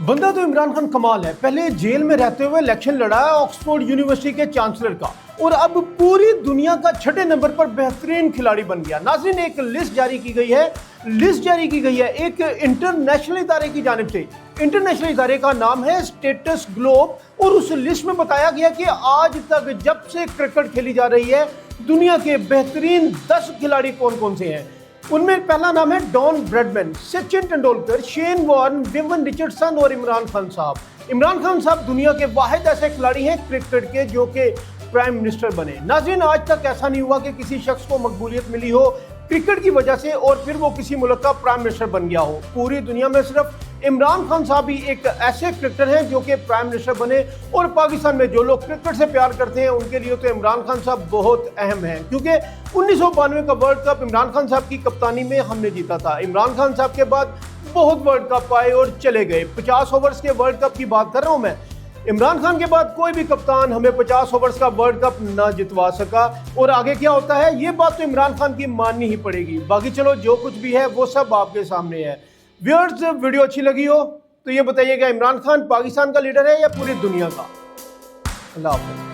बंदा तो इमरान खान कमाल है। पहले जेल में रहते हुए इलेक्शन लड़ा है ऑक्सफोर्ड यूनिवर्सिटी के चांसलर का, और अब पूरी दुनिया का 6ठे नंबर पर बेहतरीन खिलाड़ी बन गया। नाज़रीन, एक लिस्ट जारी की गई है एक इंटरनेशनल इदारे की जानिब से। इंटरनेशनल इदारे का नाम है स्टेटस ग्लोब, और उस लिस्ट में बताया गया कि आज तक जब से क्रिकेट खेली जा रही है दुनिया के बेहतरीन 10 खिलाड़ी कौन कौन से हैं। उनमें पहला नाम है Don Bradman, Sachin Tendulkar, Shane Warne, Vivian Richardson और इमरान खान साहब। इमरान खान साहब दुनिया के वाहिद ऐसे खिलाड़ी हैं क्रिकेट के जो कि प्राइम मिनिस्टर बने। नाज़रीन, आज तक ऐसा नहीं हुआ कि किसी शख्स को मकबूलियत मिली हो क्रिकेट की वजह से और फिर वो किसी मुल्क का प्राइम मिनिस्टर बन गया हो। पूरी दुनिया में सिर्फ इमरान खान साहब ही एक ऐसे क्रिकेटर हैं जो कि प्राइम मिनिस्टर बने, और पाकिस्तान में जो लोग क्रिकेट से प्यार करते हैं उनके लिए तो इमरान खान साहब बहुत अहम हैं, क्योंकि 1992 का वर्ल्ड कप इमरान खान साहब की कप्तानी में हमने जीता था। इमरान खान साहब के बाद बहुत वर्ल्ड कप आए और चले गए। 50 ओवर्स के वर्ल्ड कप की बात कर रहा हूँ मैं। इमरान खान के बाद कोई भी कप्तान हमें 50 ओवर्स का वर्ल्ड कप ना जितवा सका, और आगे क्या होता है ये बात तो इमरान खान की माननी ही पड़ेगी। बाकी चलो, जो कुछ भी है वो सब आपके सामने है। व्यूअर्स, वीडियो अच्छी लगी हो तो ये बताइएगा, इमरान खान पाकिस्तान का लीडर है या पूरी दुनिया का? अल्लाह हाफ़िज़।